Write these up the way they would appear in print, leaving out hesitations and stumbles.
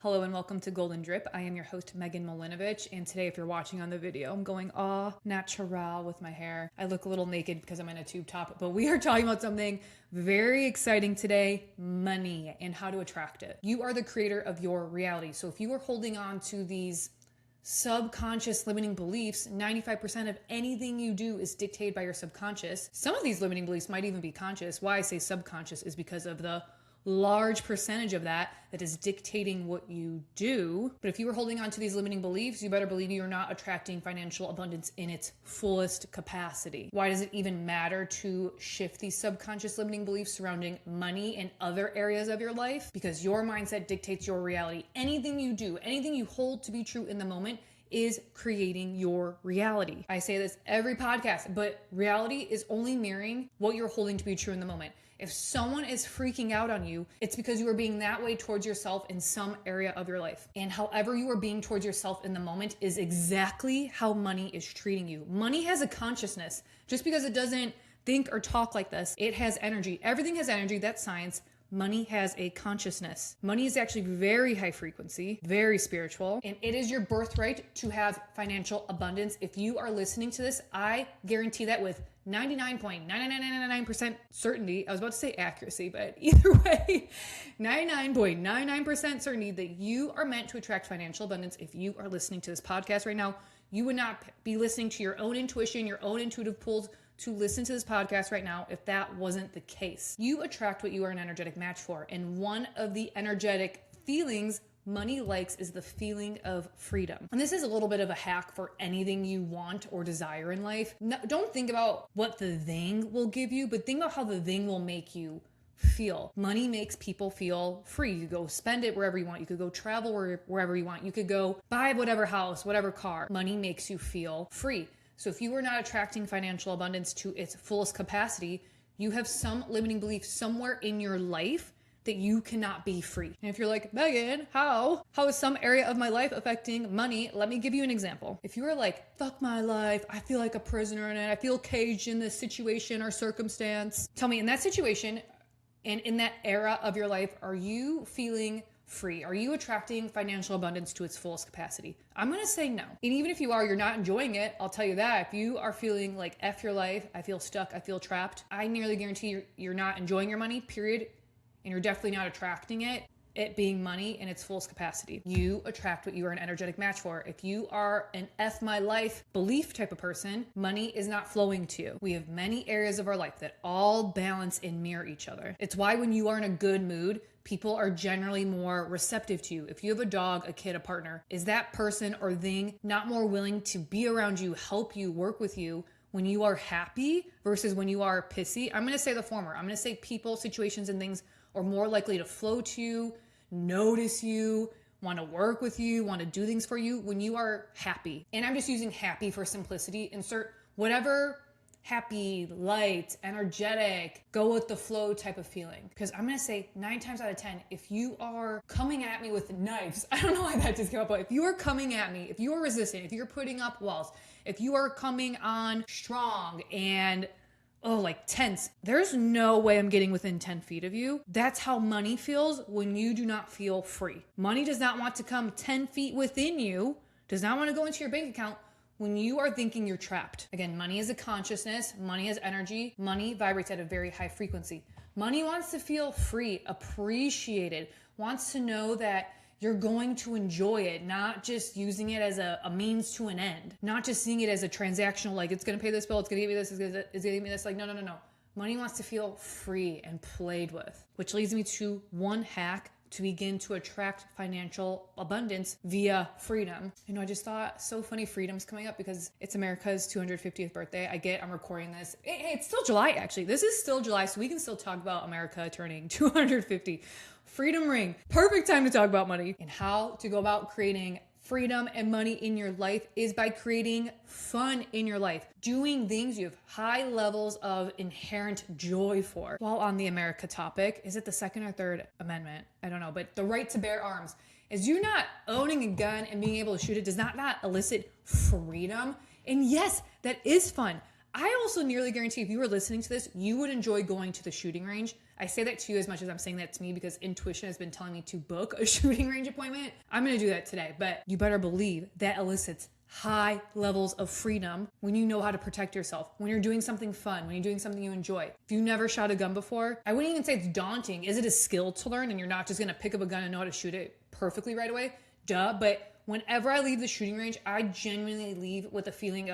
Hello and welcome to Golden Drip. I am your host, Megan Molinovich, and today, if you're watching on the video, I'm going natural with my hair. I look a little naked because I'm in a tube top, but we are talking about something very exciting today, money and how to attract it. You are the creator of your reality. So if you are holding on to these subconscious limiting beliefs, 95% of anything you do is dictated by your subconscious. Some of these limiting beliefs might even be conscious. Why I say subconscious is because of the large percentage of that is dictating what you do. But if you are holding on to these limiting beliefs, you better believe you're not attracting financial abundance in its fullest capacity. Why does it even matter to shift these subconscious limiting beliefs surrounding money and other areas of your life? Because your mindset dictates your reality. Anything you do, anything you hold to be true in the moment is creating your reality. I say this every podcast, but reality is only mirroring what you're holding to be true in the moment. If someone is freaking out on you, it's because you are being that way towards yourself in some area of your life. And however you are being towards yourself in the moment is exactly how money is treating you. Money has a consciousness. Just because it doesn't think or talk like this, it has energy. Everything has energy. That's science. Money has a consciousness. Money is actually very high frequency, very spiritual, and it is your birthright to have financial abundance. If you are listening to this, I guarantee that with 99.99999% certainty. I was about to say accuracy, but either way, 99.99% certainty that you are meant to attract financial abundance. If you are listening to this podcast right now, you would not be listening to your own intuition, your own intuitive pulls to listen to this podcast right now if that wasn't the case. You attract what you are an energetic match for. And one of the energetic feelings money likes is the feeling of freedom. And this is a little bit of a hack for anything you want or desire in life. No, don't think about what the thing will give you, but think about how the thing will make you feel. Money makes people feel free. You go spend it wherever you want. You could go travel wherever you want. You could go buy whatever house, whatever car. Money makes you feel free. So if you are not attracting financial abundance to its fullest capacity, you have some limiting belief somewhere in your life that you cannot be free. And if you're like, Megan, how is some area of my life affecting money? Let me give you an example. If you are like, fuck my life, I feel like a prisoner in it, I feel caged in this situation or circumstance. Tell me, in that situation and in that era of your life, are you feeling free? Are you attracting financial abundance to its fullest capacity? I'm going to say no. And even if you are, you're not enjoying it. I'll tell you that. If you are feeling like F your life, I feel stuck, I feel trapped, I nearly guarantee you're not enjoying your money, period. And you're definitely not attracting it being money in its fullest capacity. You attract what you are an energetic match for. If you are an F my life belief type of person, money is not flowing to you. We have many areas of our life that all balance and mirror each other. It's why when you are in a good mood, people are generally more receptive to you. If you have a dog, a kid, a partner, is that person or thing not more willing to be around you, help you, work with you when you are happy versus when you are pissy? I'm going to say the former. I'm going to say people, situations, and things are more likely to flow to you, notice you, want to work with you, want to do things for you when you are happy. And I'm just using happy for simplicity. Insert whatever happy, light, energetic, go with the flow type of feeling. Because I'm going to say 9 times out of 10, if you are coming at me with knives, I don't know why that just came up, but if you are coming at me, if you are resistant, if you're putting up walls, if you are coming on strong and tense, there's no way I'm getting within 10 feet of you. That's how money feels when you do not feel free. Money does not want to come 10 feet within you, does not want to go into your bank account when you are thinking you're trapped. Again, money is a consciousness, money is energy, money vibrates at a very high frequency. Money wants to feel free, appreciated, wants to know that you're going to enjoy it, not just using it as a means to an end, not just seeing it as a transactional, like it's going to pay this bill, it's going to give me this, it's going to give me this. Like, no. Money wants to feel free and played with, which leads me to one hack to begin to attract financial abundance via freedom. I just thought, so funny, freedom's coming up because it's America's 250th birthday. I'm recording this. Hey, it's still July, actually. This is still July, so we can still talk about America turning 250. Freedom ring. Perfect time to talk about money. And how to go about creating freedom and money in your life is by creating fun in your life. Doing things you have high levels of inherent joy for. While on the America topic, is it the Second or Third Amendment? I don't know, but the right to bear arms. Is you not owning a gun and being able to shoot it does not elicit freedom? And yes, that is fun. I also nearly guarantee if you were listening to this, you would enjoy going to the shooting range. I say that to you as much as I'm saying that to me because intuition has been telling me to book a shooting range appointment. I'm going to do that today, but you better believe that elicits high levels of freedom when you know how to protect yourself, when you're doing something fun, when you're doing something you enjoy. If you never shot a gun before, I wouldn't even say it's daunting. Is it a skill to learn and you're not just going to pick up a gun and know how to shoot it perfectly right away? Duh. But whenever I leave the shooting range, I genuinely leave with a feeling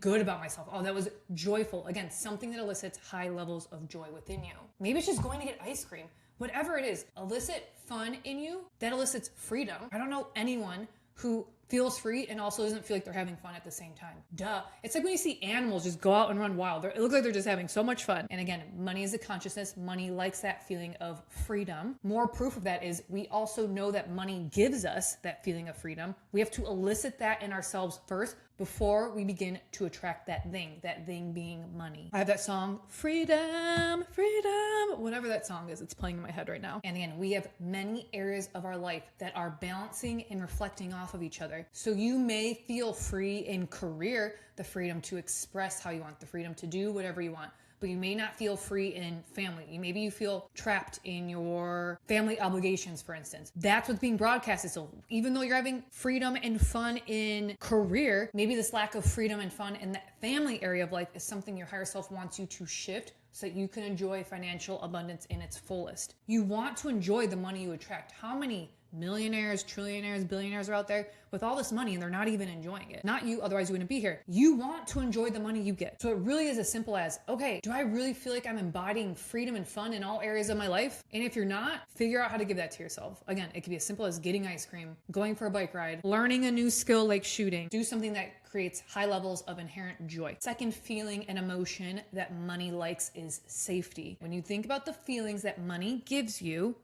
good about myself. Oh, that was joyful. Again, something that elicits high levels of joy within you. Maybe it's just going to get ice cream. Whatever it is, elicit fun in you, that elicits freedom. I don't know anyone who feels free and also doesn't feel like they're having fun at the same time. Duh. It's like when you see animals just go out and run wild. It looks like they're just having so much fun. And again, money is a consciousness. Money likes that feeling of freedom. More proof of that is we also know that money gives us that feeling of freedom. We have to elicit that in ourselves first before we begin to attract that thing being money. I have that song, Freedom, Freedom, whatever that song is, it's playing in my head right now. And again, we have many areas of our life that are balancing and reflecting off of each other. So you may feel free in career, the freedom to express how you want, the freedom to do whatever you want. But you may not feel free in family. Maybe you feel trapped in your family obligations, for instance. That's what's being broadcasted. So even though you're having freedom and fun in career, maybe this lack of freedom and fun in that family area of life is something your higher self wants you to shift so that you can enjoy financial abundance in its fullest. You want to enjoy the money you attract. How many millionaires, trillionaires, billionaires are out there with all this money and they're not even enjoying it? Not you, otherwise you wouldn't be here. You want to enjoy the money you get. So it really is as simple as, okay, do I really feel like I'm embodying freedom and fun in all areas of my life? And if you're not, figure out how to give that to yourself. Again, it could be as simple as getting ice cream, going for a bike ride, learning a new skill like shooting. Do something that creates high levels of inherent joy. Second feeling and emotion that money likes is safety. When you think about the feelings that money gives you,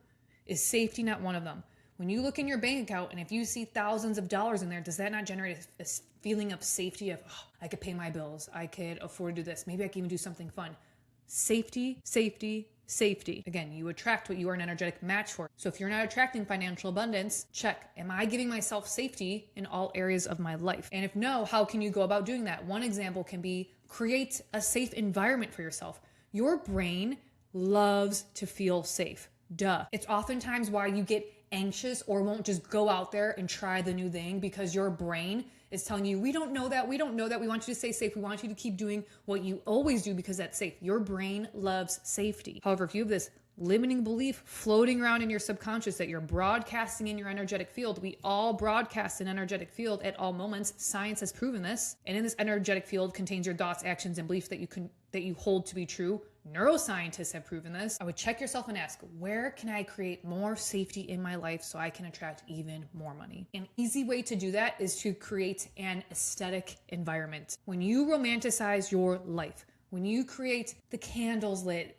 is safety not one of them? When you look in your bank account and if you see thousands of dollars in there, does that not generate a feeling of safety of, oh, I could pay my bills, I could afford to do this, maybe I can even do something fun? Safety, safety, safety. Again, you attract what you are an energetic match for. So if you're not attracting financial abundance, check, am I giving myself safety in all areas of my life? And if no, how can you go about doing that? One example can be create a safe environment for yourself. Your brain loves to feel safe. Duh. It's oftentimes why you get anxious or won't just go out there and try the new thing, because your brain is telling you, we don't know that, we want you to stay safe, we want you to keep doing what you always do because that's safe. Your brain loves safety. However, if you have this limiting belief floating around in your subconscious that you're broadcasting in your energetic field, we all broadcast an energetic field at all moments. Science has proven this. And in this energetic field contains your thoughts, actions, and beliefs that you hold to be true. Neuroscientists have proven this. I would check yourself and ask, where can I create more safety in my life so I can attract even more money? An easy way to do that is to create an aesthetic environment. When you romanticize your life, when you create the candles lit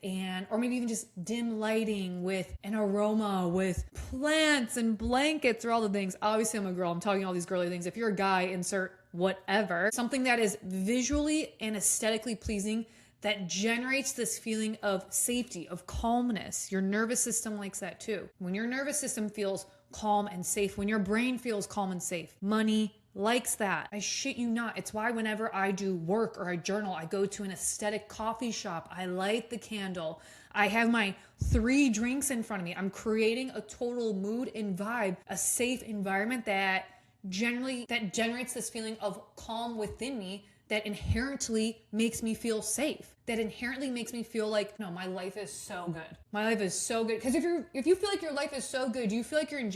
or maybe even just dim lighting with an aroma, with plants and blankets or all the things. Obviously, I'm a girl. I'm talking all these girly things. If you're a guy, insert whatever. Something that is visually and aesthetically pleasing that generates this feeling of safety, of calmness. Your nervous system likes that too. When your nervous system feels calm and safe, when your brain feels calm and safe, money likes that. I shit you not. It's why whenever I do work or I journal, I go to an aesthetic coffee shop. I light the candle. I have my 3 drinks in front of me. I'm creating a total mood and vibe, a safe environment that generates this feeling of calm within me that inherently makes me feel safe, that inherently makes me feel like, no, my life is so good. My life is so good. Because if you feel like your life is so good, do you feel like you're in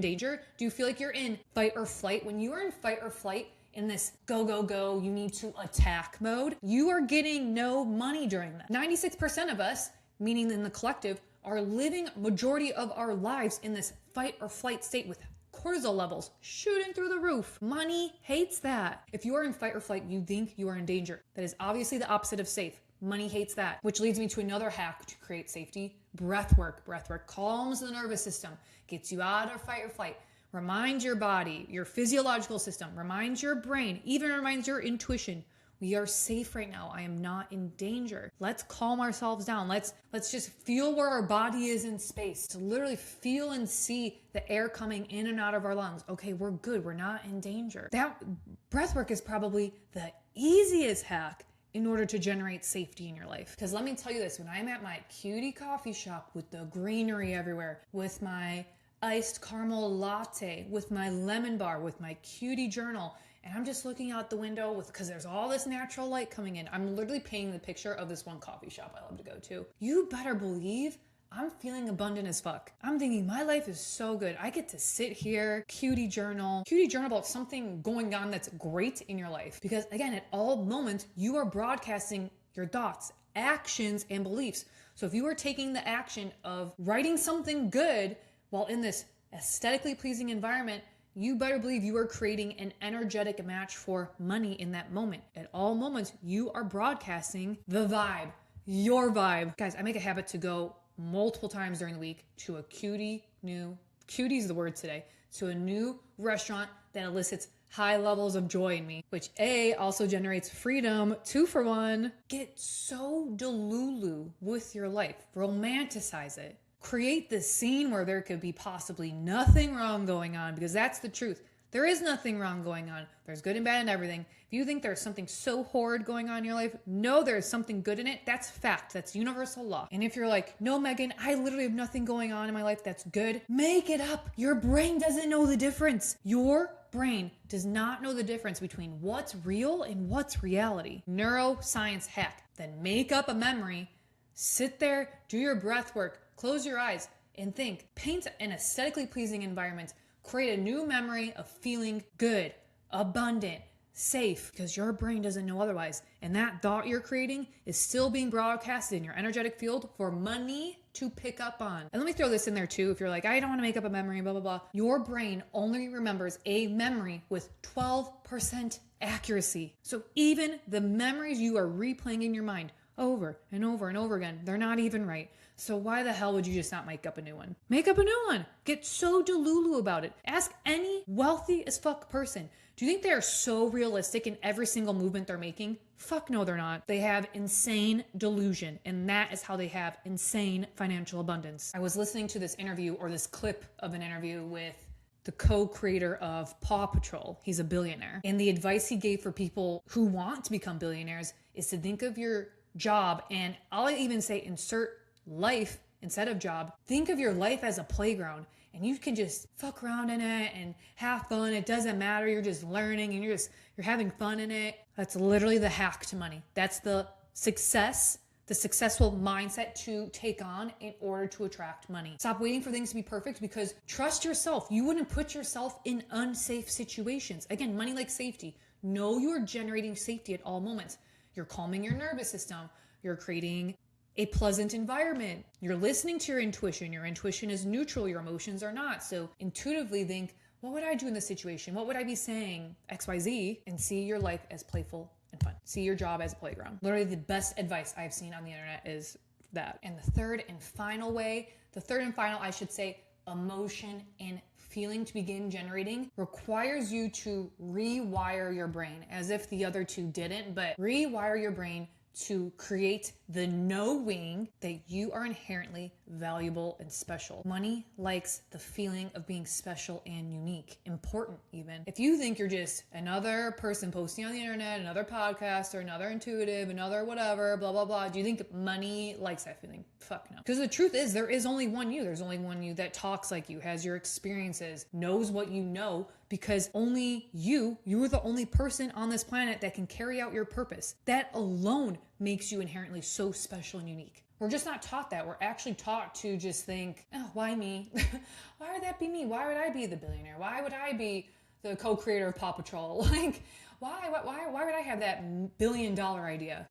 danger? Do you feel like you're in fight or flight? When you are in fight or flight, in this go, go, go, you need to attack mode, you are getting no money during that. 96% of us, meaning in the collective, are living majority of our lives in this fight or flight state with cortisol levels shooting through the roof. Money hates that. If you are in fight or flight, you think you are in danger. That is obviously the opposite of safe. Money hates that, which leads me to another hack to create safety. Breath work. Breath work calms the nervous system, gets you out of fight or flight, reminds your body, your physiological system, reminds your brain, even reminds your intuition, we are safe right now. I am not in danger. Let's calm ourselves down. Let's just feel where our body is in space, to literally feel and see the air coming in and out of our lungs. Okay, we're good. We're not in danger. That breath work is probably the easiest hack in order to generate safety in your life. Because let me tell you this, when I'm at my cutie coffee shop with the greenery everywhere, with my iced caramel latte, with my lemon bar, with my cutie journal, and I'm just looking out the window because there's all this natural light coming in. I'm literally painting the picture of this one coffee shop I love to go to. You better believe I'm feeling abundant as fuck. I'm thinking my life is so good. I get to sit here, cutie journal about something going on that's great in your life. Because again, at all moments, you are broadcasting your thoughts, actions, and beliefs. So if you are taking the action of writing something good while in this aesthetically pleasing environment, you better believe you are creating an energetic match for money in that moment. At all moments, you are broadcasting the vibe, your vibe. Guys, I make a habit to go multiple times during the week to a cutie's the word today, to a new restaurant that elicits high levels of joy in me, which A, also generates freedom, 2 for 1. Get so delulu with your life. Romanticize it. Create this scene where there could be possibly nothing wrong going on, because that's the truth. There is nothing wrong going on. There's good and bad in everything. If you think there's something so horrid going on in your life, no, there's something good in it. That's fact. That's universal law. And if you're like, no, Megan, I literally have nothing going on in my life that's good, make it up. Your brain doesn't know the difference. Your brain does not know the difference between what's real and what's reality. Neuroscience hack. Then make up a memory, sit there, do your breath work, close your eyes, and think. Paint an aesthetically pleasing environment. Create a new memory of feeling good, abundant, safe, because your brain doesn't know otherwise. And that thought you're creating is still being broadcasted in your energetic field for money to pick up on. And let me throw this in there too. If you're like, I don't want to make up a memory, blah, blah, blah. Your brain only remembers a memory with 12% accuracy. So even the memories you are replaying in your mind over and over and over again, they're not even right. So why the hell would you just not make up a new one? Make up a new one. Get so delulu about it. Ask any wealthy as fuck person. Do you think they are so realistic in every single movement they're making? Fuck no, they're not. They have insane delusion, and that is how they have insane financial abundance. I was listening to this interview, or this clip of an interview with the co-creator of Paw Patrol. He's a billionaire. And the advice he gave for people who want to become billionaires is to think of your job, and I'll even say insert life instead of job. Think of your life as a playground, and you can just fuck around in it and have fun. It doesn't matter. You're just learning and you're having fun in it. That's literally the hack to money. That's the successful mindset to take on in order to attract money. Stop waiting for things to be perfect, because trust yourself. You wouldn't put yourself in unsafe situations. Again, money like safety. Know you're generating safety at all moments. You're calming your nervous system. You're creating a pleasant environment. You're listening to your intuition. Your intuition is neutral. Your emotions are not. So intuitively think, what would I do in this situation? What would I be saying? XYZ, and see your life as playful and fun. See your job as a playground. Literally the best advice I've seen on the internet is that. And the third and final, I should say, emotion and feeling to begin generating requires you to rewire your brain, as if the other two didn't, but rewire your brain to create the knowing that you are inherently valuable and special. Money likes the feeling of being special and unique, important even. If you think you're just another person posting on the internet, another podcaster, another intuitive, another whatever, blah, blah, blah, do you think money likes that feeling? Fuck no. Because the truth is, there is only one you. There's only one you that talks like you, has your experiences, knows what you know, because only you are the only person on this planet that can carry out your purpose. That alone makes you inherently so special and unique. We're just not taught that. We're actually taught to just think, oh, why me? Why would that be me? Why would I be the billionaire? Why would I be the co-creator of Paw Patrol? Like, why would I have that $1 billion idea?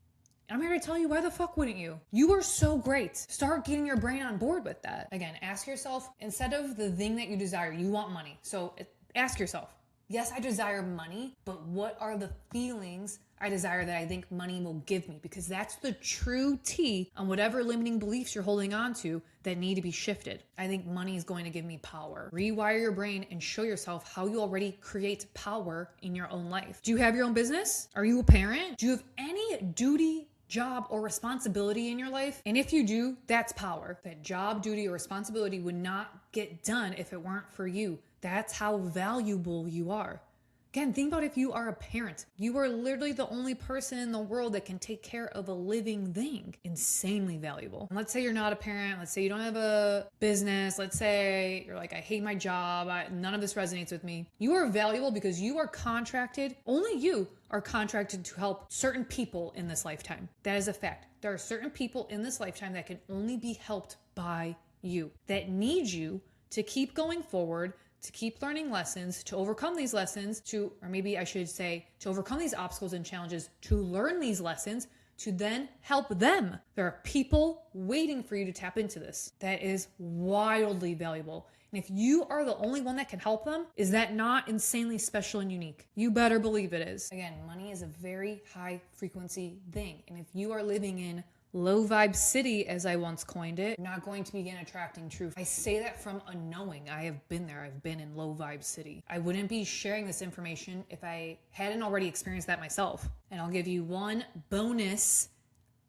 I'm here to tell you, why the fuck wouldn't you? You are so great. Start getting your brain on board with that. Again, ask yourself, instead of the thing that you desire, you want money. So ask yourself, yes, I desire money, but what are the feelings I desire that I think money will give me? Because that's the true tea on whatever limiting beliefs you're holding on to that need to be shifted. I think money is going to give me power. Rewire your brain and show yourself how you already create power in your own life. Do you have your own business? Are you a parent? Do you have any duty, job, or responsibility in your life? And if you do, that's power. That job, duty, or responsibility would not get done if it weren't for you. That's how valuable you are. Again, think about if you are a parent. You are literally the only person in the world that can take care of a living thing. Insanely valuable. And let's say you're not a parent. Let's say you don't have a business. Let's say you're like, I hate my job. None of this resonates with me. You are valuable because you are contracted. Only you are contracted to help certain people in this lifetime. That is a fact. There are certain people in this lifetime that can only be helped by you, that need you to keep going forward, to keep learning lessons, to overcome these lessons, or maybe I should say, to overcome these obstacles and challenges, to learn these lessons, to then help them. There are people waiting for you to tap into this. That is wildly valuable. And if you are the only one that can help them, is that not insanely special and unique? You better believe it is. Again, money is a very high frequency thing. And if you are living in low vibe city, as I once coined it, you're not going to begin attracting truth. I say that from a knowing. I have been there. I've been in low vibe city. I wouldn't be sharing this information if I hadn't already experienced that myself. And I'll give you one bonus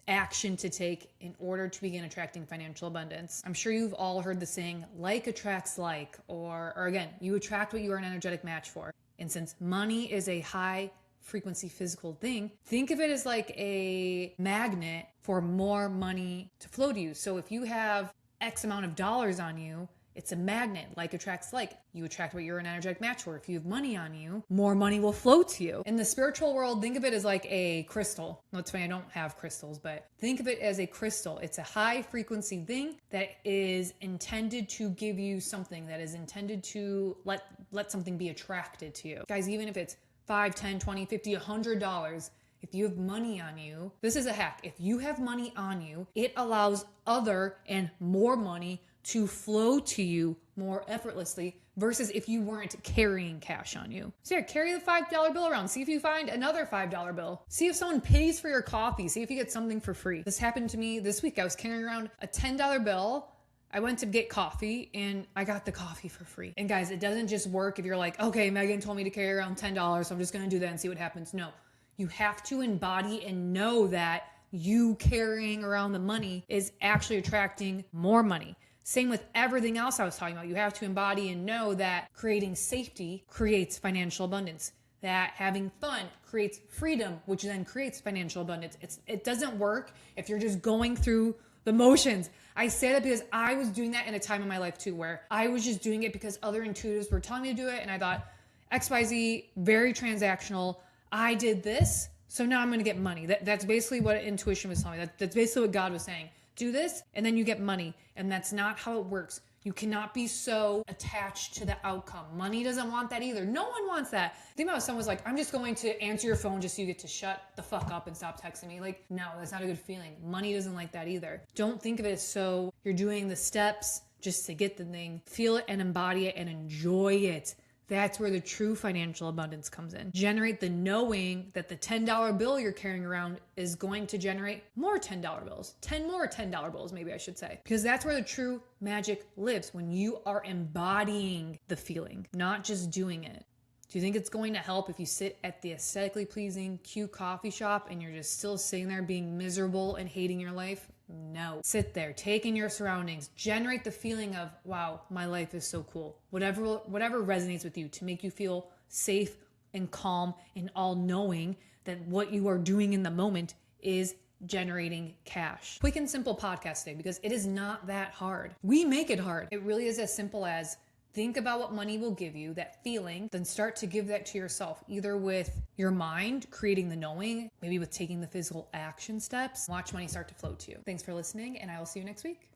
action to take in order to begin attracting financial abundance. I'm sure you've all heard the saying, like attracts like, or again, you attract what you are an energetic match for. And since money is a high frequency physical thing, think of it as like a magnet for more money to flow to you. So if you have X amount of dollars on you, it's a magnet, like attracts like. You attract what you're an energetic match for. If you have money on you, more money will flow to you. In the spiritual world, think of it as like a crystal. No, it's funny, I don't have crystals, but think of it as a crystal. It's a high frequency thing that is intended to give you something, that is intended to let something be attracted to you. Guys, even if it's $5, $10, $20, $50, $100, if you have money on you, this is a hack. If you have money on you, it allows other and more money to flow to you more effortlessly versus if you weren't carrying cash on you. So yeah, carry the $5 bill around. See if you find another $5 bill. See if someone pays for your coffee. See if you get something for free. This happened to me this week. I was carrying around a $10 bill. I went to get coffee and I got the coffee for free. And guys, it doesn't just work if you're like, okay, Megan told me to carry around $10, so I'm just gonna do that and see what happens. No, you have to embody and know that you carrying around the money is actually attracting more money. Same with everything else I was talking about. You have to embody and know that creating safety creates financial abundance. That having fun creates freedom, which then creates financial abundance. It doesn't work if you're just going through the motions. I say that because I was doing that in a time in my life too, where I was just doing it because other intuitives were telling me to do it. And I thought, XYZ, very transactional. I did this, so now I'm going to get money. That's basically what intuition was telling me. That's basically what God was saying. Do this, and then you get money. And that's not how it works. You cannot be so attached to the outcome. Money doesn't want that either. No one wants that. Think about if someone was like, I'm just going to answer your phone just so you get to shut the fuck up and stop texting me. Like, no, that's not a good feeling. Money doesn't like that either. Don't think of it as so you're doing the steps just to get the thing. Feel it and embody it and enjoy it. That's where the true financial abundance comes in. Generate the knowing that the $10 bill you're carrying around is going to generate more $10 bills. 10 more $10 bills, maybe I should say. Because that's where the true magic lives, when you are embodying the feeling, not just doing it. Do you think it's going to help if you sit at the aesthetically pleasing, cute coffee shop and you're just still sitting there being miserable and hating your life? No. Sit there, take in your surroundings, generate the feeling of, wow, my life is so cool. Whatever resonates with you to make you feel safe and calm and all knowing that what you are doing in the moment is generating cash. Quick and simple podcast today because it is not that hard. We make it hard. It really is as simple as think about what money will give you, that feeling, then start to give that to yourself, either with your mind, creating the knowing, maybe with taking the physical action steps. Watch money start to flow to you. Thanks for listening, and I will see you next week.